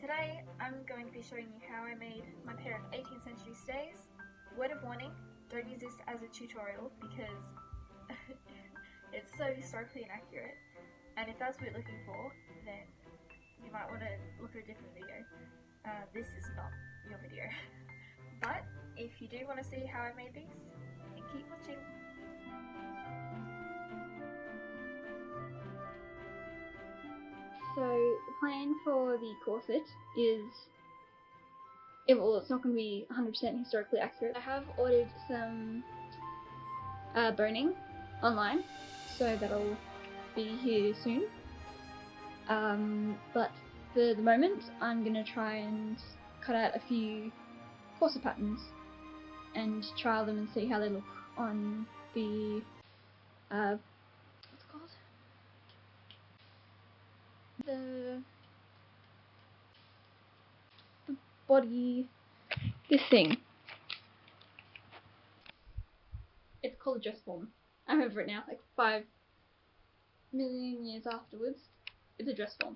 Today I'm going to be showing you how I made my pair of 18th century stays. Word of warning, don't use this as a tutorial because it's so historically inaccurate, and if that's what you're looking for, then you might want to look at a different video. This is not your video. But if you do want to see how I made these, then keep watching. So the plan for the corset is, it's not going to be 100% historically accurate. I have ordered some boning online, so that'll be here soon. But for the moment, I'm going to try and cut out a few corset patterns and trial them and see how they look on the what's it called? The body, this thing. It's called a dress form. I remember it now, like 5 million years afterwards. It's a dress form.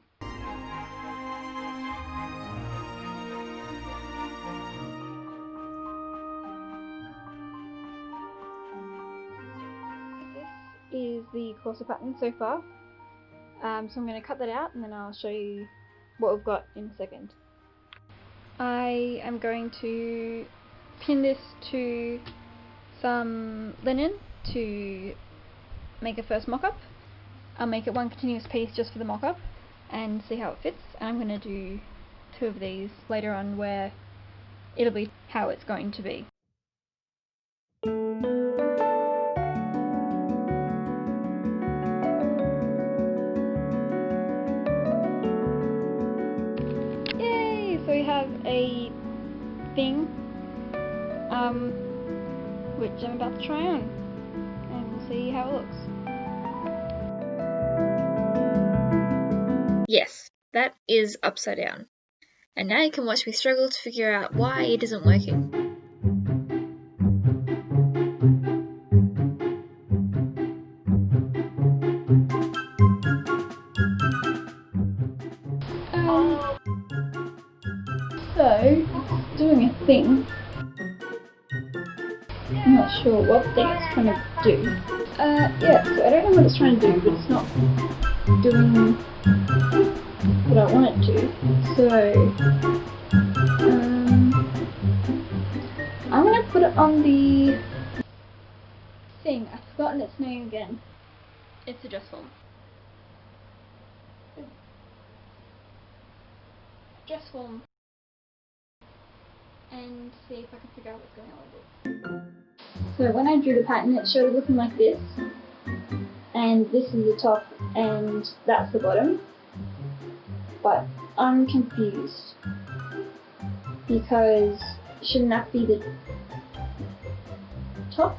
This is the corset pattern so far. So I'm going to cut that out and then I'll show you what we've got in a second. I am going to pin this to some linen to make a first mock-up. I'll make it one continuous piece just for the mock-up and see how it fits, and I'm going to do 2 of these later on where it'll be how it's going to be. So we have a thing, which I'm about to try on, and we'll see how it looks. Yes, that is upside down. And now you can watch me struggle to figure out why it isn't working. So, it's doing a thing. I'm not sure what thing it's trying to do. Yeah, so I don't know what it's trying to do, but it's not doing what I want it to. So, I'm going to put it on the thing. I've forgotten its name again. It's a dress form. Dress form. And see if I can figure out what's going on with it. So when I drew the pattern, it showed it looking like this, and this is the top and that's the bottom, but I'm confused because shouldn't that be the top?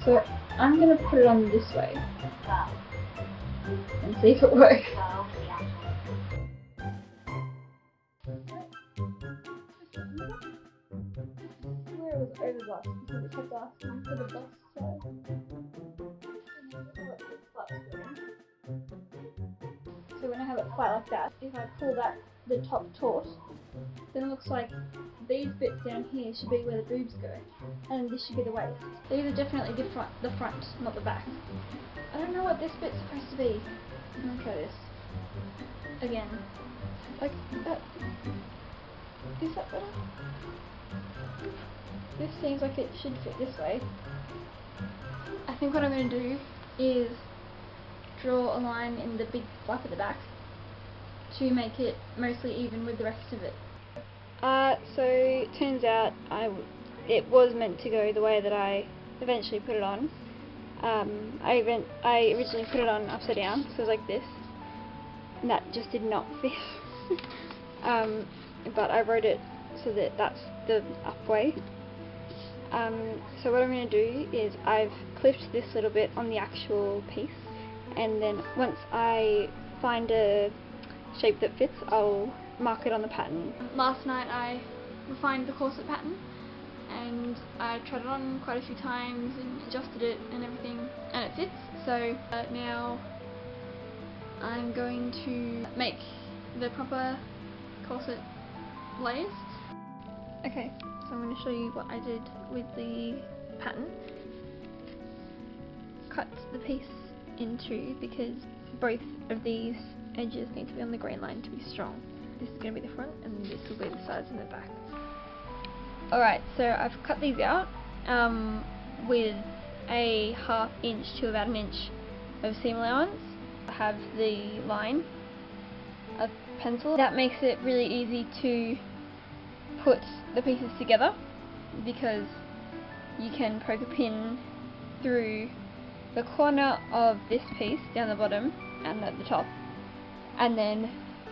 So I'm going to put it on this way and see if it works. Where it was over bust because it kept asking for the bust side. So when I have it flat like that, if I pull back the top taut, then it looks like these bits down here should be where the boobs go, and this should be the waist. These are definitely the front, not the back. I don't know what this bit's supposed to be. I'm gonna try this again. Like that. Is that better? This seems like it should fit this way. I think what I'm going to do is draw a line in the big flap at the back to make it mostly even with the rest of it. So it turns out it was meant to go the way that I eventually put it on. I originally put it on upside down, so it was like this, and that just did not fit. But I wrote it so that that's the up way. So what I'm going to do is I've clipped this little bit on the actual piece, and then once I find a shape that fits, I'll mark it on the pattern. Last night I refined the corset pattern, and I tried it on quite a few times and adjusted it and everything, and it fits. So now I'm going to make the proper corset layers. Okay, so I'm going to show you what I did with the pattern. Cut the piece in two because both of these edges need to be on the grain line to be strong. This is going to be the front and this will be the sides and the back. Alright, so I've cut these out with a 1/2 inch to about 1 inch of seam allowance. I have the line of pencil. That makes it really easy to put the pieces together because you can poke a pin through the corner of this piece down the bottom and at the top, and then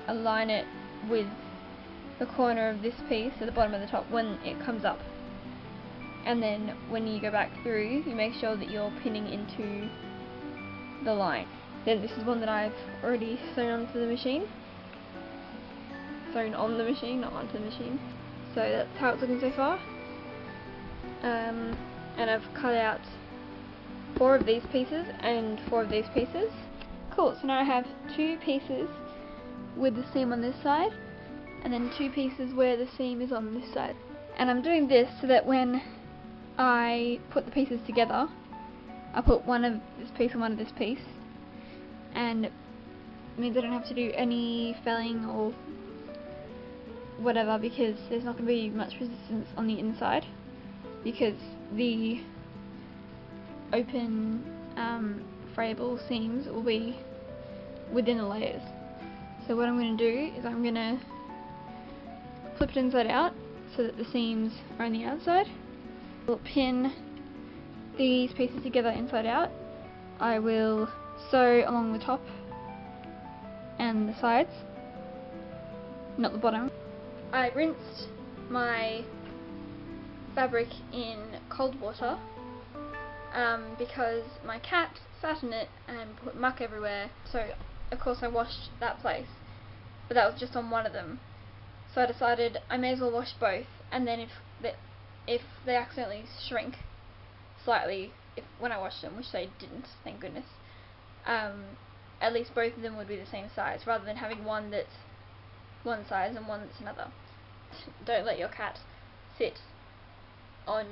align it with the corner of this piece at the bottom of the top when it comes up, and then when you go back through you make sure that you're pinning into the line. Then this is one that I've already sewn onto the machine. Sewn on the machine, not onto the machine. So that's how it's looking so far. And I've cut out 4 of these pieces and 4 of these pieces. Cool, so now I have 2 pieces with the seam on this side and then 2 pieces where the seam is on this side. And I'm doing this so that when I put the pieces together, I put one of this piece and one of this piece, and it means I don't have to do any felling or whatever because there's not going to be much resistance on the inside because the open frayable seams will be within the layers. So what I'm going to do is I'm going to flip it inside out so that the seams are on the outside. I'll pin these pieces together inside out. I will sew along the top and the sides, not the bottom. I rinsed my fabric in cold water because my cat sat in it and put muck everywhere, so of course I washed that place, but that was just on one of them. So I decided I may as well wash both, and then if they accidentally shrink slightly when I wash them, which they didn't, thank goodness, at least both of them would be the same size, rather than having one that's one size and one that's another. Don't let your cat sit on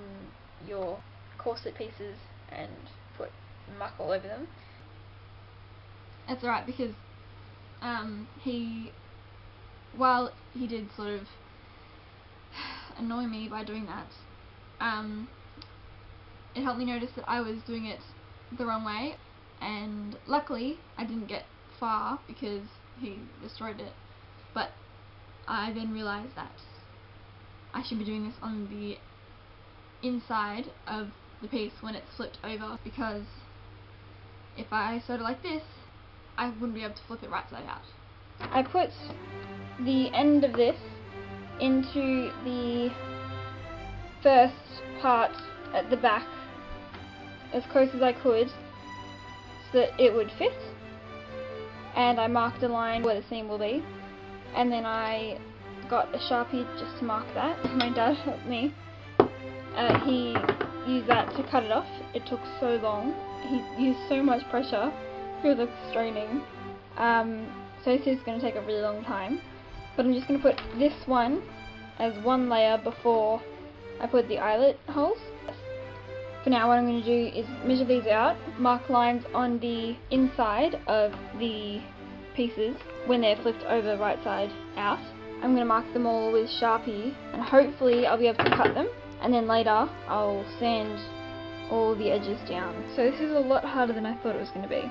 your corset pieces and put muck all over them. That's alright because while he did sort of annoy me by doing that, it helped me notice that I was doing it the wrong way, and luckily I didn't get far because he destroyed it, but I then realised that I should be doing this on the inside of the piece when it's flipped over, because if I sewed it like this I wouldn't be able to flip it right side out. I put the end of this into the first part at the back as close as I could so that it would fit, and I marked a line where the seam will be, and then I got a Sharpie just to mark that. My dad helped me. He used that to cut it off. It took so long. He used so much pressure. It was like straining. So this is going to take a really long time. But I'm just going to put this one as one layer before I put the eyelet holes. For now, what I'm going to do is measure these out, mark lines on the inside of the pieces when they're flipped over right side out. I'm going to mark them all with Sharpie, and hopefully I'll be able to cut them, and then later I'll sand all the edges down. So this is a lot harder than I thought it was going to be.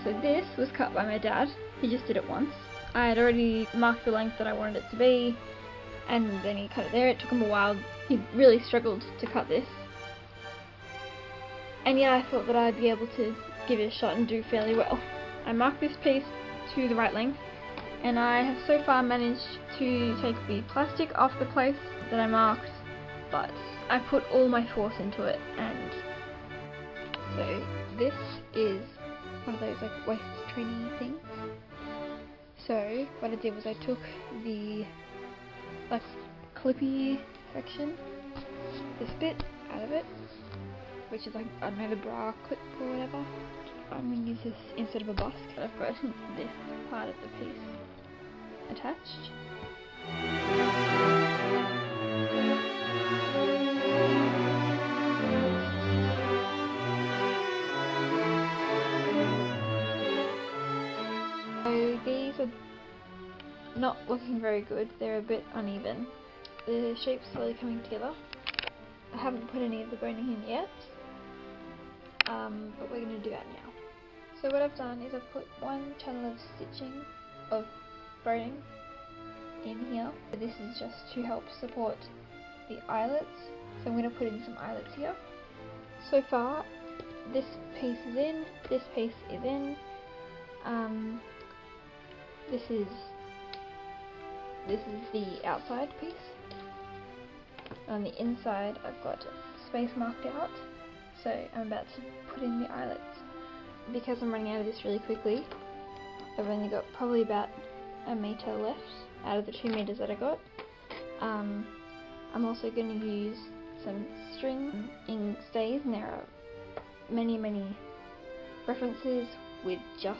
So this was cut by my dad. He just did it once. I had already marked the length that I wanted it to be, and then he cut it there. It took him a while. He really struggled to cut this. And yeah, I thought that I'd be able to give it a shot and do fairly well. I marked this piece to the right length, and I have so far managed to take the plastic off the place that I marked, but I put all my force into it, and so this is one of those like waist training things. So what I did was I took the like clippy section, this bit out of it, which is like, I don't know, the bra clip or whatever, I'm going to use this instead of a basket. I've got this part of the piece attached. So these are not looking very good, they're a bit uneven. The shape's slowly coming together. I haven't put any of the boning in yet, but we're going to do that now. So what I've done is I've put one channel of stitching of boning in here. This is just to help support the eyelets, so I'm going to put in some eyelets here. So far this piece is in, this piece is in, this is the outside piece. On the inside I've got space marked out, so I'm about to put in the eyelets. Because I'm running out of this really quickly, I've only got probably about a metre left out of the 2 metres that I got. I'm also going to use some string in stays, and there are many references with just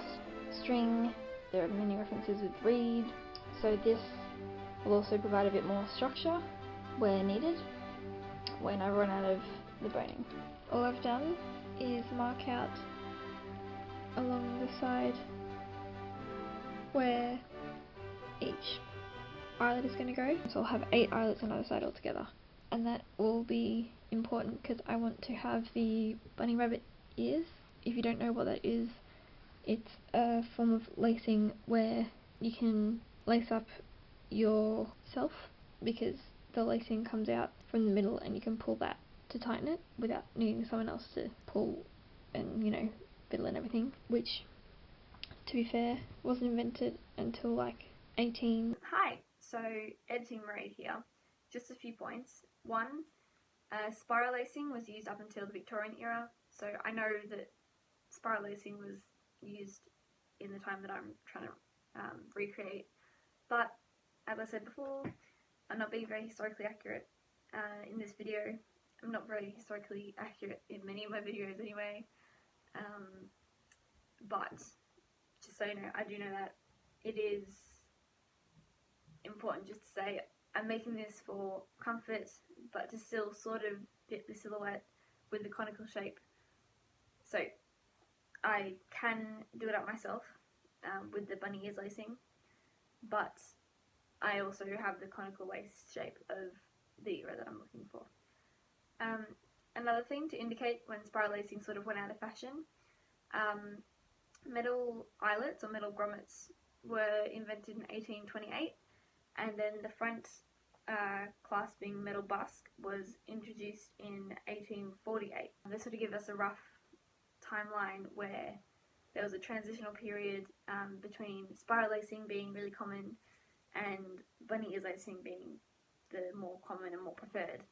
string. There are many references with reed, so this will also provide a bit more structure where needed when I run out of the boning. All I've done is mark out along the side where each eyelet is going to go, so I'll have 8 eyelets on either side altogether, and that will be important because I want to have the bunny rabbit ears. If you don't know what that is, it's a form of lacing where you can lace up yourself, because the lacing comes out from the middle and you can pull that to tighten it without needing someone else to pull and, you know, fiddle and everything, which, to be fair, wasn't invented until like 18. Hi, so editing Marie here. Just a few points. One, spiral lacing was used up until the Victorian era, so I know that spiral lacing was used in the time that I'm trying to recreate, but as I said before, I'm not being very historically accurate in this video. I'm not very historically accurate in many of my videos anyway, but just so you know, I do know that it is important just to say I'm making this for comfort, but to still sort of fit the silhouette with the conical shape. So I can do it up myself with the bunny ears lacing, but I also have the conical waist shape of the era that I'm looking for. Another thing to indicate when spiral lacing sort of went out of fashion, metal eyelets or metal grommets were invented in 1828, and then the front clasping metal busk was introduced in 1848. This sort of gives us a rough timeline where there was a transitional period between spiral lacing being really common and bunny ears lacing being the more common and more preferred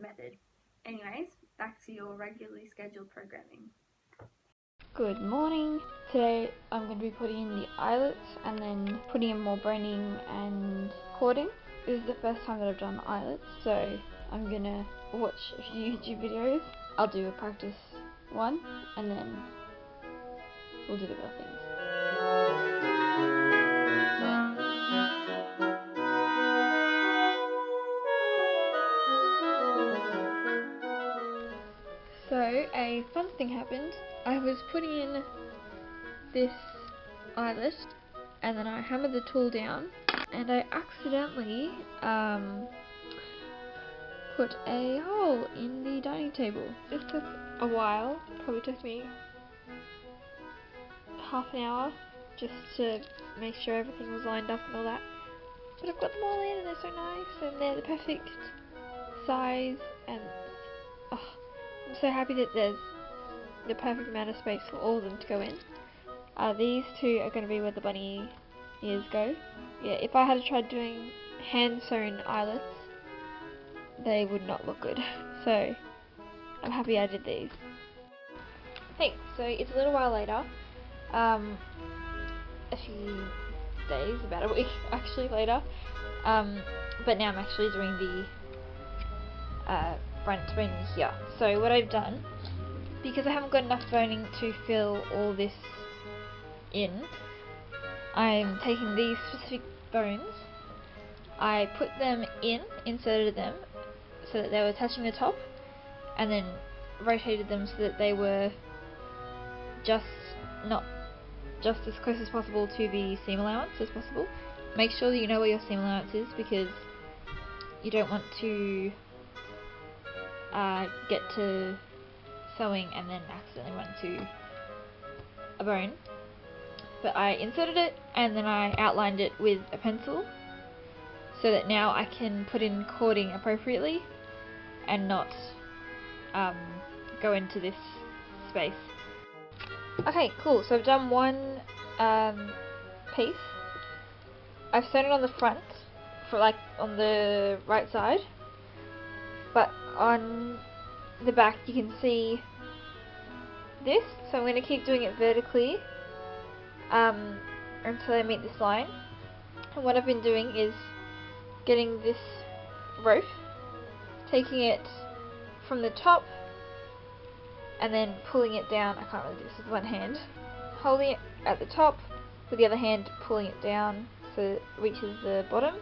method. Anyways, back to your regularly scheduled programming. Good morning. Today I'm going to be putting in the eyelets and then putting in more boning and cording. This is the first time that I've done the eyelets, so I'm going to watch a few YouTube videos. I'll do a practice one and then we'll do the real things. So a fun thing happened. I was putting in this eyelet and then I hammered the tool down and I accidentally put a hole in the dining table. This took a while, probably took me half an hour just to make sure everything was lined up and all that. But I've got them all in and they're so nice and they're the perfect size, and I'm so happy that there's the perfect amount of space for all of them to go in. These two are going to be where the bunny ears go. Yeah, if I had tried doing hand sewn eyelets, they would not look good. So I'm happy I did these. Hey, so it's a little while later. A few days, about a week actually later. But now I'm actually doing the front boning here. So what I've done because I haven't got enough boning to fill all this in, I'm taking these specific bones, I put them in, inserted them so that they were touching the top, and then rotated them so that they were just as close as possible to the seam allowance as possible. Make sure that you know where your seam allowance is, because you don't want to get to sewing and then accidentally run into a bone. But I inserted it and then I outlined it with a pencil so that now I can put in cording appropriately and not go into this space. Okay, cool, so I've done one piece. I've sewn it on the front, for like on the right side, but on the back you can see this, so I'm going to keep doing it vertically until I meet this line. And what I've been doing is getting this rope, taking it from the top and then pulling it down. I can't really do this with one hand. Holding it at the top with the other hand, pulling it down so it reaches the bottom,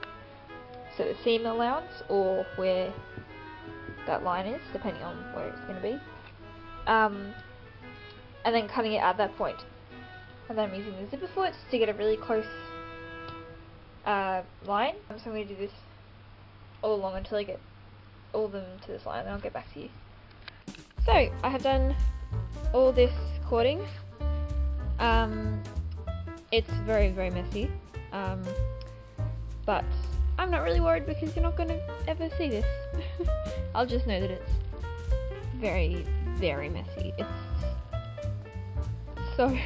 so the seam allowance, or where that line is, depending on where it's going to be, and then cutting it at that point. And then I'm using the zipper foot to get a really close line. So I'm going to do this all along until I get all of them to this line, and I'll get back to you. So I have done all this cording. It's very, very messy, but I'm not really worried because you're not going to ever see this. I'll just know that it's very, very messy. It's so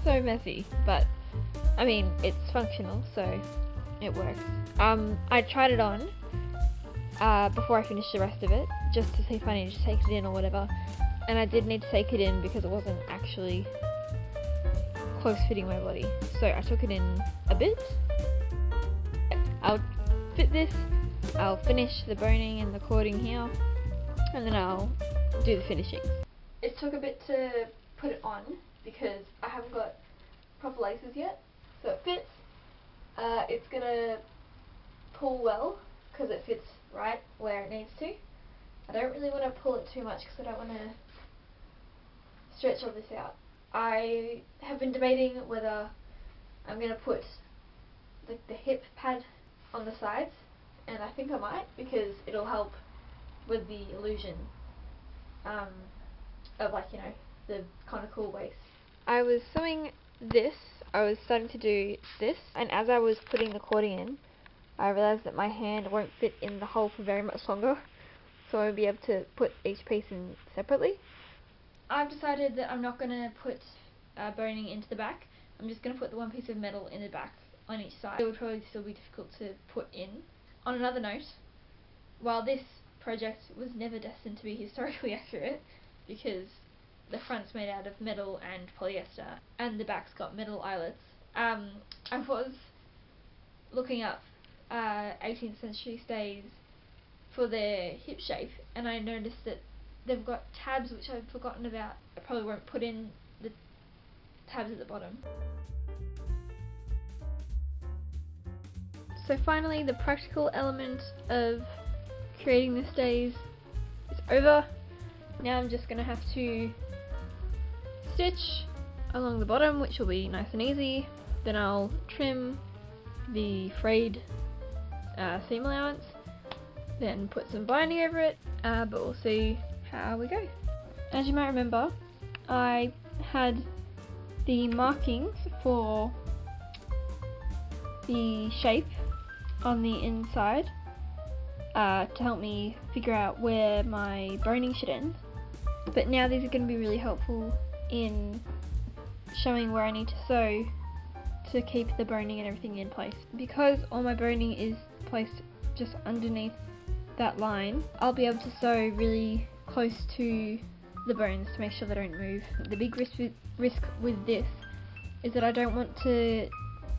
so messy, but I mean, it's functional, so it works. I tried it on before I finished the rest of it, just to see if I needed to take it in or whatever, and I did need to take it in because it wasn't actually close fitting my body, so I took it in a bit. I'll fit this, I'll finish the boning and the cording here, and then I'll do the finishing. It took a bit to put it on because I haven't got proper laces yet, so it fits. It's gonna pull well because it fits right where it needs to. I don't really want to pull it too much because I don't want to stretch all this out. I have been debating whether I'm going to put the hip pad on the sides, and I think I might, because it'll help with the illusion of, like, you know, the kind of cool waist. I was sewing this, I was starting to do this, and as I was putting the cording in, I realised that my hand won't fit in the hole for very much longer, so I won't be able to put each piece in separately. I've decided that I'm not going to put boning into the back. I'm just going to put the one piece of metal in the back on each side. It would probably still be difficult to put in. On another note, while this project was never destined to be historically accurate, because the front's made out of metal and polyester, and the back's got metal eyelets, I was looking up 18th century stays for their hip shape, and I noticed that they've got tabs which I've forgotten about. I probably won't put in the tabs at the bottom. So finally, the practical element of creating the stays is over. Now I'm just going to have to stitch along the bottom, which will be nice and easy. Then I'll trim the frayed seam allowance, then put some binding over it, but we'll see how we go. As you might remember, I had the markings for the shape on the inside to help me figure out where my boning should end, but now these are going to be really helpful in showing where I need to sew to keep the boning and everything in place. Because all my boning is placed just underneath that line, I'll be able to sew really close to the bones to make sure they don't move. The big risk with this is that I don't want to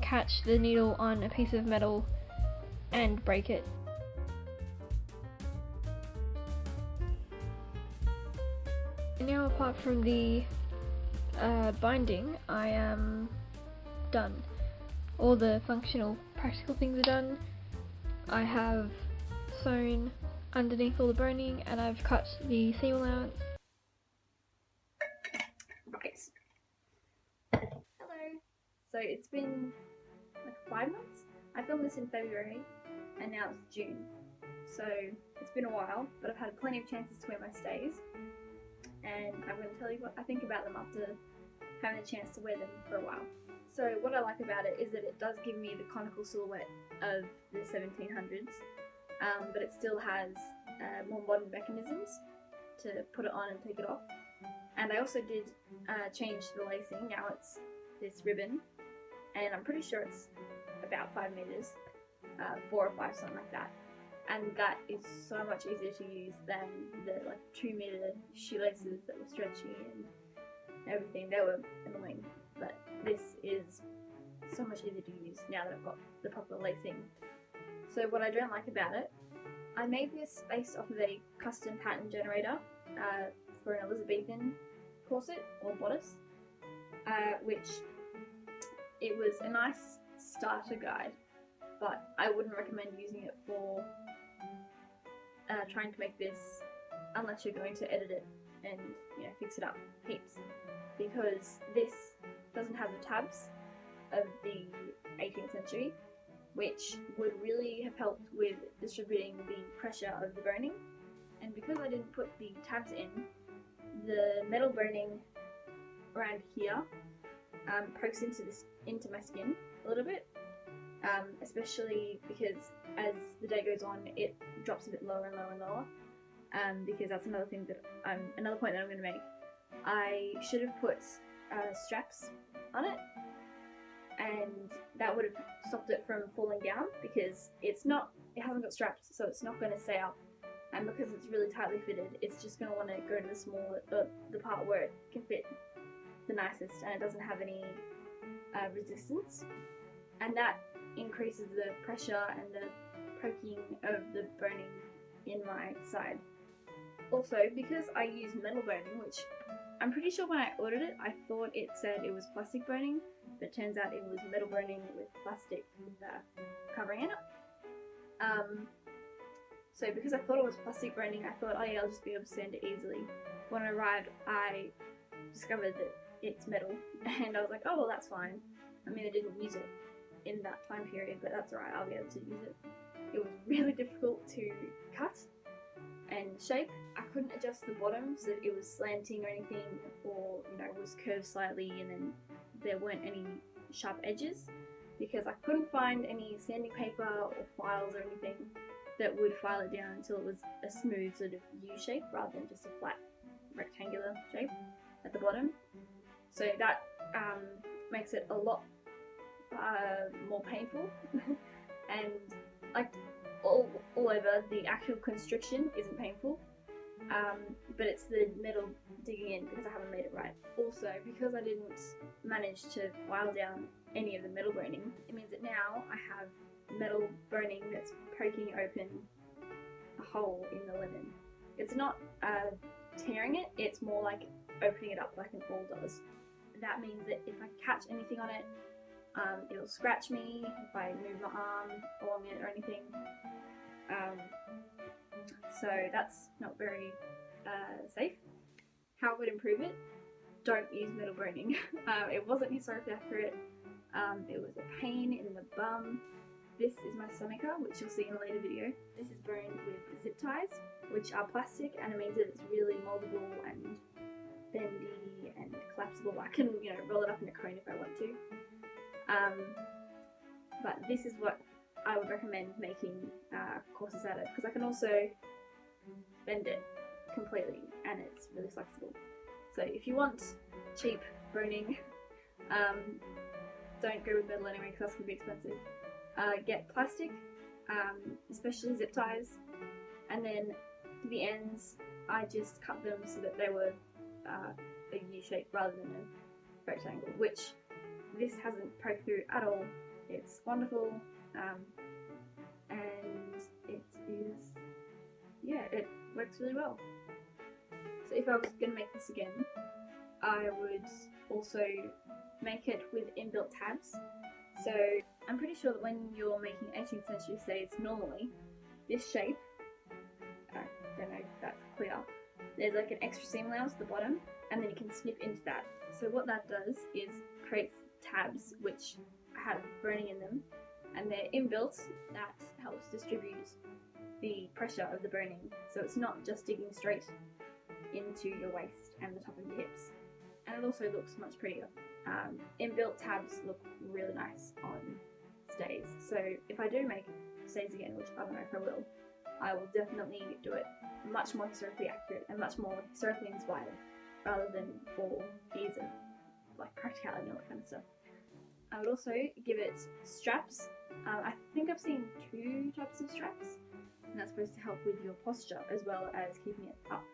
catch the needle on a piece of metal and break it. now apart from the binding, I am done. All the functional, practical things are done. I have sewn underneath all the boning and I've cut the seam allowance. Right. Hello. So it's been like 5 months. I filmed this in February and now it's June. So it's been a while, but I've had plenty of chances to wear my stays. And I'm going to tell you what I think about them after having a chance to wear them for a while. So what I like about it is that it does give me the conical silhouette of the 1700s, but it still has more modern mechanisms to put it on and take it off. And I also did change the lacing. Now it's this ribbon, and I'm pretty sure it's about 5 meters, 4 or 5, something like that. And that is so much easier to use than the like 2 meter shoelaces that were stretchy and everything. They were annoying, but this is so much easier to use now that I've got the proper lacing. So what I don't like about it, I made this based off of a custom pattern generator for an Elizabethan corset or bodice, which it was a nice starter guide, but I wouldn't recommend using it for trying to make this unless you're going to edit it and fix it up heaps, because this doesn't have the tabs of the 18th century, which would really have helped with distributing the pressure of the boning. And because I didn't put the tabs in, the metal boning around here pokes into my skin a little bit, especially because as the day goes on it drops a bit lower and lower and lower, because that's another point that I'm going to make. I should have put straps on it, and that would have stopped it from falling down, because it hasn't got straps, so it's not going to stay up, and because it's really tightly fitted, it's just going to want to go to the part where it can fit the nicest, and it doesn't have any resistance, and that increases the pressure and the poking of the boning in my side. Also, because I use metal boning, which I'm pretty sure when I ordered it I thought it said it was plastic boning, but it turns out it was metal boning with plastic covering it up. So because I thought it was plastic boning, I thought, oh yeah, I'll just be able to sand it easily. When I arrived, I discovered that it's metal, and I was like, oh well, that's fine. I mean, I didn't use it in that time period, but that's alright, I'll be able to use it. It was really difficult to cut and shape. I couldn't adjust the bottom so that it was slanting or anything, or was curved slightly, and then there weren't any sharp edges, because I couldn't find any sanding paper or files or anything that would file it down until it was a smooth sort of U shape rather than just a flat rectangular shape at the bottom. So that makes it a lot more painful and like all over. The actual constriction isn't painful, but it's the metal digging in because I haven't made it right. Also, because I didn't manage to file down any of the metal boning, it means that now I have metal boning that's poking open a hole in the linen. It's not tearing it, it's more like opening it up like an awl does. That means that if I catch anything on it, it'll scratch me if I move my arm along it or anything. So that's not very safe. How I would improve it? Don't use metal boning. It wasn't historically accurate. It was a pain in the bum. This is my stomacher, which you'll see in a later video. This is boned with zip ties, which are plastic, and it means that it's really moldable and bendy and collapsible. I can, roll it up in a cone if I want to. But this is what I would recommend making corsets out of, because I can also bend it completely, and it's really flexible. So if you want cheap boning, don't go with metal anyway, because that's going to be expensive. Get plastic, especially zip ties, and then for the ends I just cut them so that they were a U shape rather than a rectangle, which this hasn't poked through at all. It's wonderful, and it works really well. So if I was going to make this again, I would also make it with inbuilt tabs. So I'm pretty sure that when you're making 18th century stays normally, this shape, I don't know if that's clear, there's like an extra seam allowance at the bottom, and then you can snip into that. So what that does is creates tabs which have burning in them, and they're inbuilt. That helps distribute the pressure of the burning, so it's not just digging straight into your waist and the top of your hips. And it also looks much prettier. Inbuilt tabs look really nice on stays, so if I do make stays again, which I don't know if I will definitely do it much more historically accurate and much more historically inspired, rather than for ease of like practicality and all that kind of stuff. I would also give it straps. I think I've seen 2 types of straps, and that's supposed to help with your posture as well as keeping it up,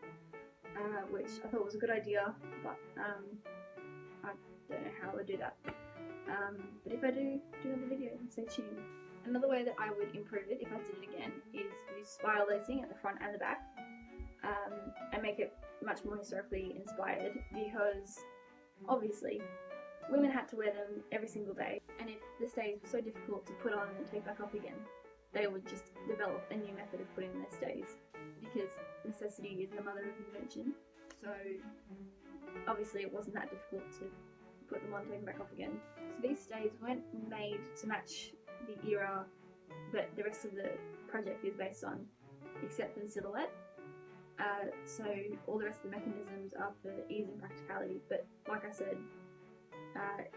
which I thought was a good idea, but I don't know how I would do that. But if I do another video, stay tuned. Another way that I would improve it if I did it again is use spiral lacing at the front and the back, and make it much more historically inspired, because obviously women had to wear them every single day, and if the stays were so difficult to put on and take back off again, they would just develop a new method of putting their stays, because necessity is the mother of invention. So obviously it wasn't that difficult to put them on and take them back off again. So these stays weren't made to match the era that the rest of the project is based on, except for the silhouette. So all the rest of the mechanisms are for ease and practicality, but like I said,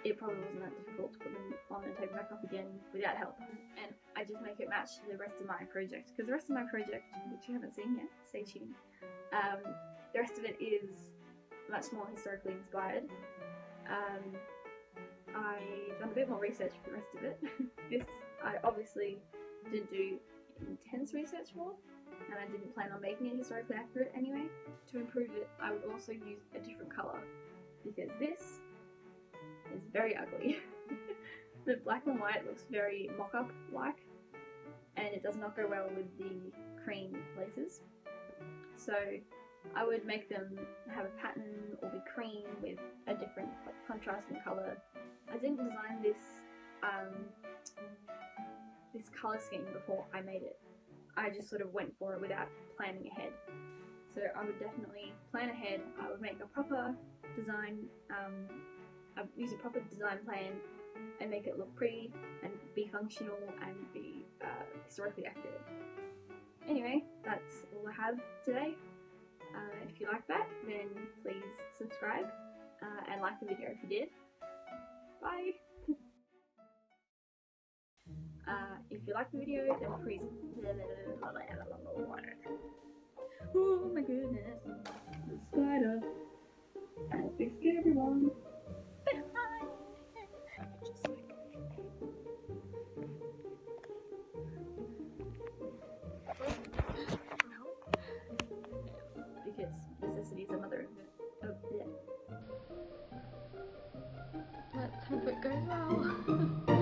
it probably wasn't that difficult to put them on and take them back off again without help. And I just make it match the rest of my project, because the rest of my project, which you haven't seen yet, stay tuned, the rest of it is much more historically inspired. I've done a bit more research for the rest of it. This I obviously didn't do intense research for, and I didn't plan on making it historically accurate anyway. To improve it, I would also use a different colour, because this is very ugly. The black and white looks very mock-up like, and it does not go well with the cream laces. So I would make them have a pattern or be cream with a different contrasting colour. I didn't design this this colour scheme before I made it. I just sort of went for it without planning ahead. So I would definitely plan ahead. I would make a proper design, I'd use a proper design plan and make it look pretty and be functional and be historically accurate. Anyway, that's all I have today. If you like that, then please subscribe and like the video if you did. Bye! If you like the video, then please... Oh my goodness, the spider has big scared everyone. Because necessity is the mother of it. Let's hope it goes well.